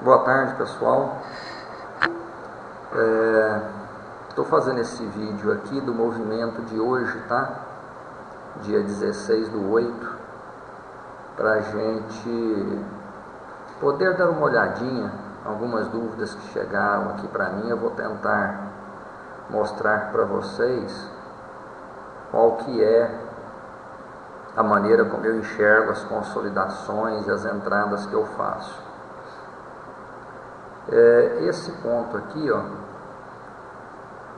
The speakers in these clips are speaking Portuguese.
Boa tarde, pessoal. Estou fazendo esse vídeo aqui do movimento de hoje, tá? Dia 16/8, para a gente poder dar uma olhadinha, algumas dúvidas que chegaram aqui para mim. Eu vou tentar mostrar para vocês qual que é a maneira como eu enxergo as consolidações e as entradas que eu faço. Esse ponto aqui, ó,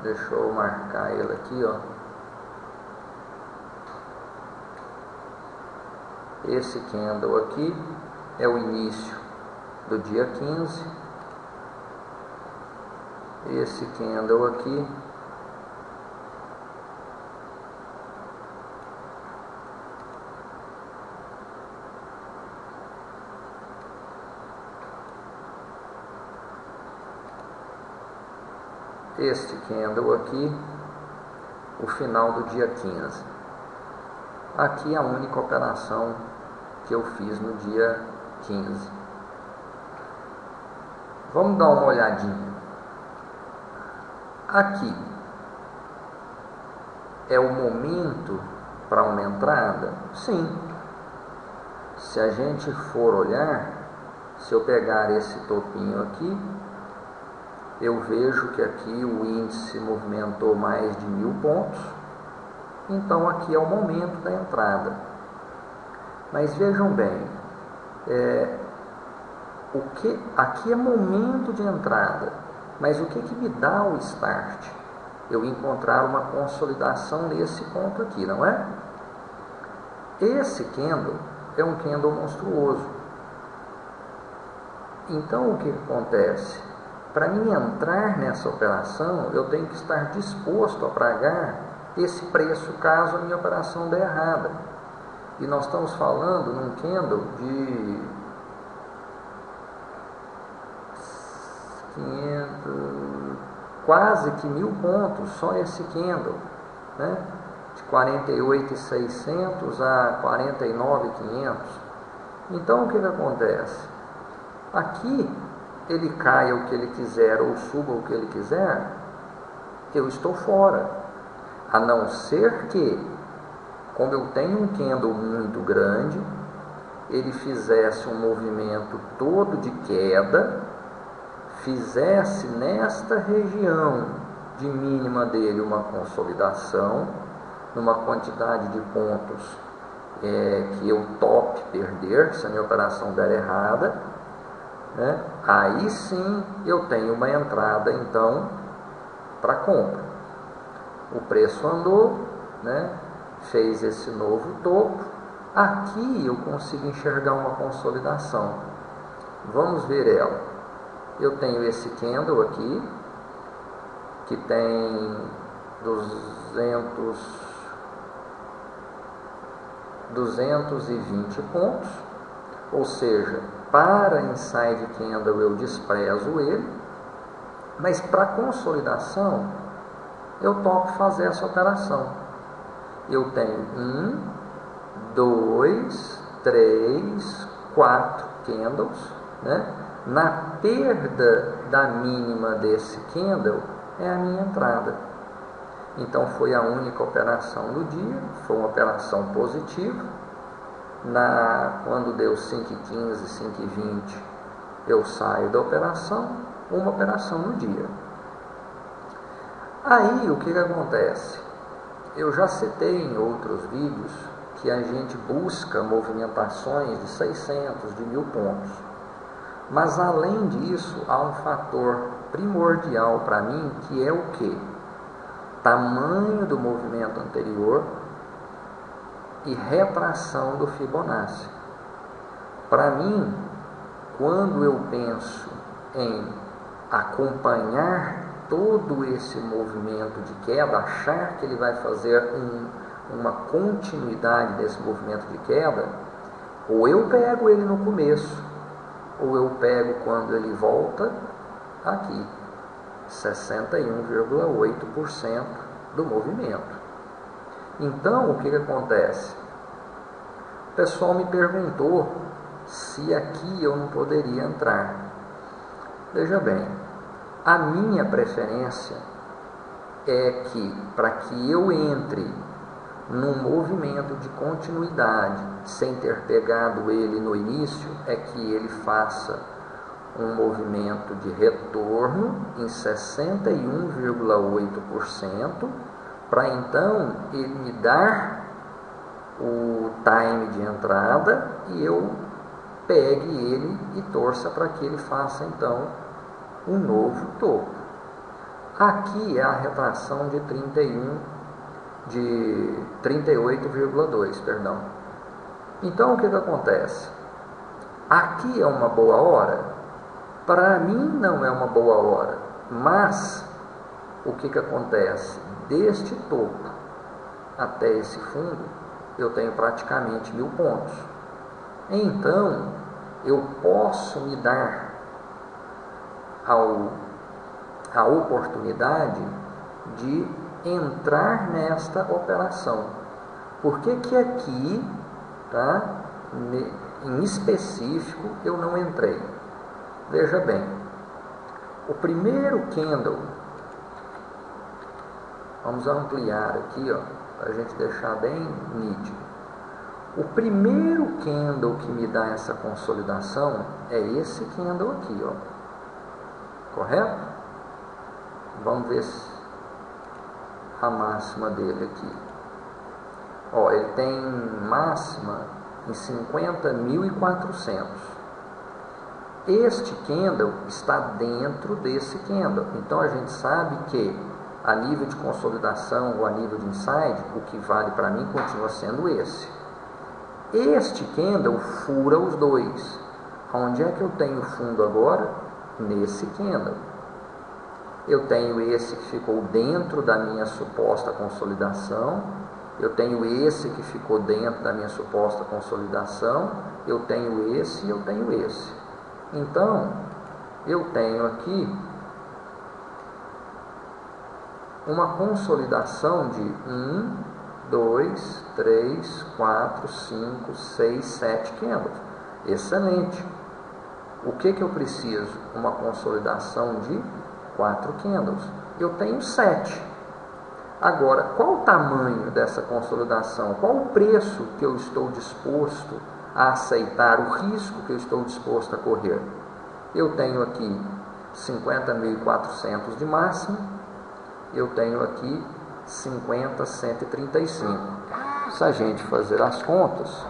deixa eu marcar ele aqui, ó. Esse candle aqui é o início do dia 15. Esse candle aqui este candle aqui, o final do dia 15. Aqui a única operação que eu fiz no dia 15. Vamos dar uma olhadinha. Aqui é o momento para uma entrada? Sim. Se a gente for olhar, se eu pegar esse topinho aqui, eu vejo que aqui o índice movimentou mais de 1000 pontos, então aqui é o momento da entrada. Mas vejam bem, aqui é momento de entrada, mas o que me dá o start? Eu encontrar uma consolidação nesse ponto aqui, não é? Esse candle é um candle monstruoso. Então o que acontece? Para mim entrar nessa operação, eu tenho que estar disposto a pagar esse preço caso a minha operação der errada. E nós estamos falando num candle de 500, quase que 1000 pontos, só esse candle, né? De 48.600 a 49.500. Então o que acontece? Aqui ele caia o que ele quiser ou suba o que ele quiser, eu estou fora. A não ser que, como eu tenho um candle muito grande, ele fizesse um movimento todo de queda, fizesse nesta região de mínima dele uma consolidação, numa quantidade de pontos que eu tope perder, se a minha operação der errada, né? Aí sim eu tenho uma entrada então para compra. O preço andou, né? Fez esse novo topo. Aqui eu consigo enxergar uma consolidação. Vamos ver ela. Eu tenho esse candle aqui que tem 220 pontos, ou seja, para inside candle eu desprezo ele, mas para consolidação eu topo fazer essa operação. Eu tenho 1, 2, 3, 4 candles, né? Na perda da mínima desse candle é a minha entrada. Então foi a única operação do dia, foi uma operação positiva. Quando deu 5h15, 5h20, eu saio da operação, uma operação no dia. Aí o que acontece? Eu já citei em outros vídeos que a gente busca movimentações de 600, de 1000 pontos. Mas além disso, há um fator primordial para mim, que é o quê? Tamanho do movimento anterior e retração do Fibonacci. Para mim, quando eu penso em acompanhar todo esse movimento de queda, achar que ele vai fazer uma continuidade desse movimento de queda, ou eu pego ele no começo, ou eu pego quando ele volta aqui, 61,8% do movimento. Então, o que acontece? O pessoal me perguntou se aqui eu não poderia entrar. Veja bem, a minha preferência é que, para que eu entre num movimento de continuidade, sem ter pegado ele no início, é que ele faça um movimento de retorno em 61,8%, para então ele me dar o time de entrada e eu pegue ele e torça para que ele faça então um novo topo. Aqui é a retração de 38,2, perdão. Então o que acontece? Aqui é uma boa hora? Para mim não é uma boa hora, mas o que acontece? Deste topo até esse fundo, eu tenho praticamente 1000 pontos. Então, eu posso me dar a oportunidade de entrar nesta operação. Por que aqui, tá, em específico, eu não entrei? Veja bem, o primeiro candle, vamos ampliar aqui, para a gente deixar bem nítido. O primeiro candle que me dá essa consolidação é esse candle aqui, correto? Vamos ver a máxima dele aqui. Ele tem máxima em 50.400. Este candle está dentro desse candle. Então a gente sabe que a nível de consolidação ou a nível de inside, o que vale para mim continua sendo esse. Este candle fura os dois. Onde é que eu tenho fundo agora? Nesse candle. Eu tenho esse que ficou dentro da minha suposta consolidação. Eu tenho esse que ficou dentro da minha suposta consolidação. Eu tenho esse e eu tenho esse. Então, eu tenho aqui uma consolidação de 1, 2, 3, 4, 5, 6, 7 candles. Excelente. O que eu preciso? Uma consolidação de 4 candles. Eu tenho 7. Agora, qual o tamanho dessa consolidação? Qual o preço que eu estou disposto a aceitar, o risco que eu estou disposto a correr? Eu tenho aqui 50.400 de máximo, eu tenho aqui 50.135. Se a gente fazer as contas,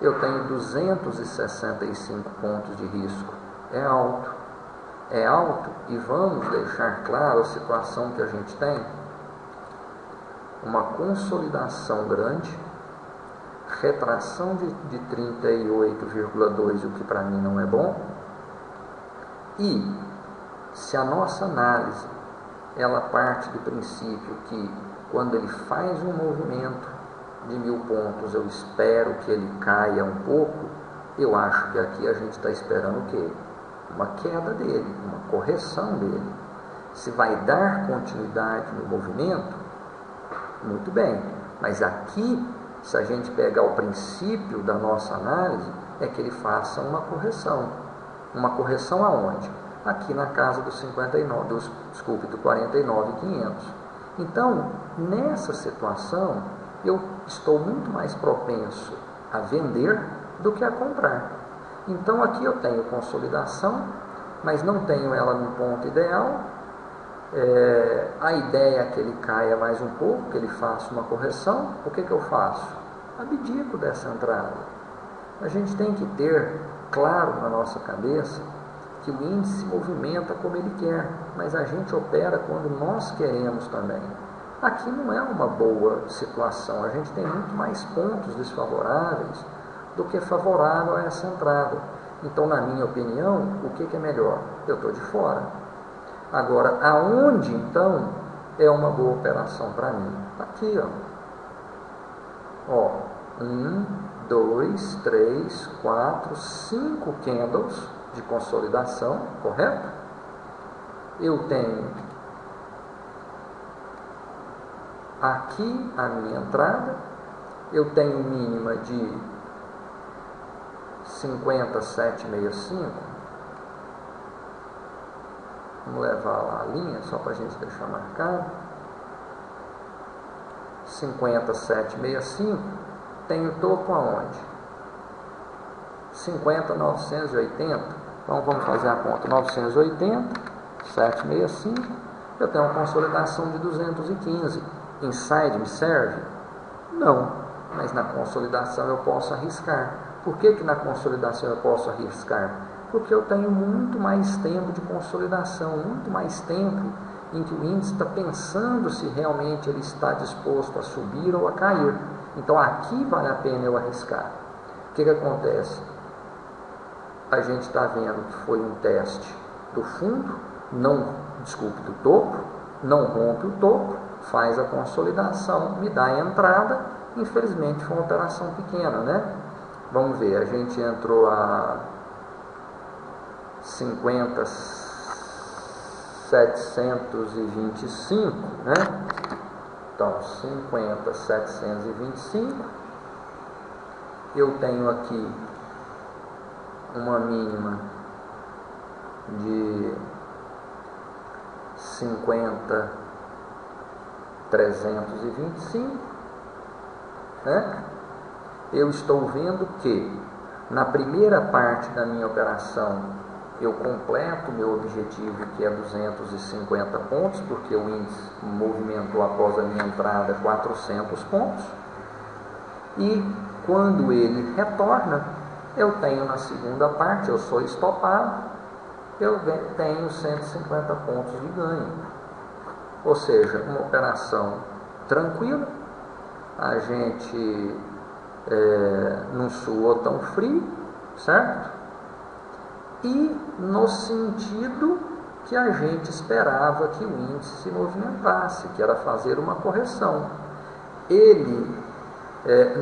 eu tenho 265 pontos de risco. É alto. É alto, e vamos deixar claro a situação que a gente tem. Uma consolidação grande, retração de 38,2, o que para mim não é bom. E se a nossa análise ela parte do princípio que quando ele faz um movimento de 1000 pontos, eu espero que ele caia um pouco, eu acho que aqui a gente está esperando o quê? Uma queda dele, uma correção dele. Se vai dar continuidade no movimento, muito bem, mas aqui, se a gente pegar o princípio da nossa análise, é que ele faça uma correção. Uma correção aonde? Aqui na casa dos 49.500. Então, nessa situação, eu estou muito mais propenso a vender do que a comprar. Então, aqui eu tenho consolidação, mas não tenho ela no ponto ideal. A ideia é que ele caia mais um pouco, que ele faça uma correção. O que eu faço? Abdico dessa entrada. A gente tem que ter claro na nossa cabeça que o índice se movimenta como ele quer, mas a gente opera quando nós queremos também. Aqui não é uma boa situação, a gente tem muito mais pontos desfavoráveis do que favorável a essa entrada. Então, na minha opinião, o que é melhor? Eu estou de fora. Agora, aonde então é uma boa operação para mim? Aqui, 1, 2, 3, 4, 5 candles de consolidação, correto? Eu tenho aqui a minha entrada, eu tenho mínima de 57,65. Vamos levar lá a linha, só para a gente deixar marcado. 57,65 tem o topo aonde? 50,980. Então vamos fazer a conta. 980, 765. Eu tenho uma consolidação de 215. Inside me serve? Não. Mas na consolidação eu posso arriscar. Por que na consolidação eu posso arriscar? Porque eu tenho muito mais tempo de consolidação, muito mais tempo em que o índice está pensando se realmente ele está disposto a subir ou a cair. Então aqui vale a pena eu arriscar. O que acontece? A gente está vendo que foi um teste do fundo, do topo, não rompe o topo, faz a consolidação, me dá a entrada. Infelizmente foi uma operação pequena, né? Vamos ver, a gente entrou a 50,725, né? Então, 50,725. Eu tenho aqui uma mínima de 50,325, né? Eu estou vendo que na primeira parte da minha operação eu completo o meu objetivo, que é 250 pontos, porque o índice movimentou após a minha entrada 400 pontos. E quando ele retorna, eu tenho na segunda parte, eu sou estopado, eu tenho 150 pontos de ganho. Ou seja, uma operação tranquila, a gente não suou tão frio, certo? E no sentido que a gente esperava que o índice se movimentasse, que era fazer uma correção. Ele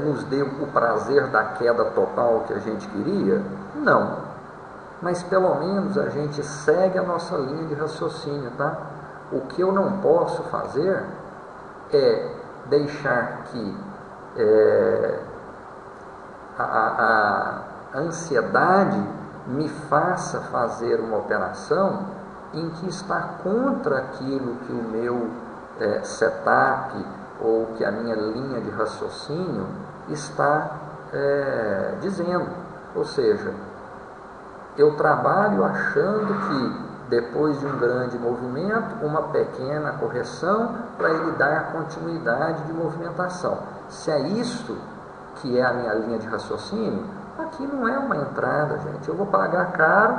nos deu o prazer da queda total que a gente queria? Não. Mas pelo menos a gente segue a nossa linha de raciocínio, tá? O que eu não posso fazer é deixar que a ansiedade me faça fazer uma operação em que está contra aquilo que o meu setup ou que a minha linha de raciocínio está dizendo. Ou seja, eu trabalho achando que depois de um grande movimento, uma pequena correção para ele dar continuidade de movimentação. Se é isso que é a minha linha de raciocínio, aqui não é uma entrada, gente. Eu vou pagar caro,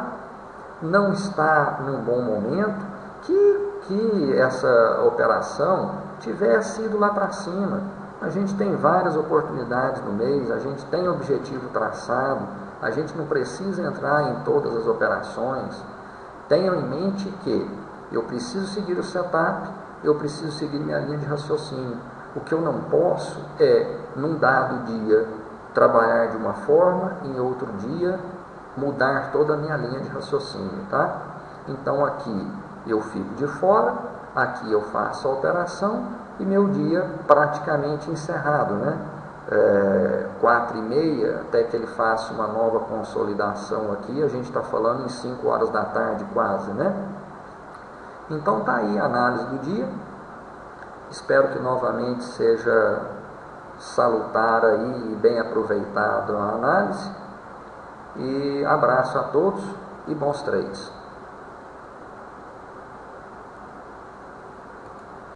não está num bom momento, que essa operação tivesse ido lá para cima. A gente tem várias oportunidades no mês, a gente tem objetivo traçado, a gente não precisa entrar em todas as operações. Tenham em mente que eu preciso seguir o setup, eu preciso seguir minha linha de raciocínio. O que eu não posso é, num dado dia, trabalhar de uma forma, em outro dia, mudar toda a minha linha de raciocínio, tá? Então aqui eu fico de fora, aqui eu faço a operação e meu dia praticamente encerrado, né? 4h30, até que ele faça uma nova consolidação aqui, a gente está falando em 5 horas da tarde quase, né? Então tá aí a análise do dia. Espero que novamente seja salutar aí e bem aproveitado a análise. E abraço a todos e bons trades.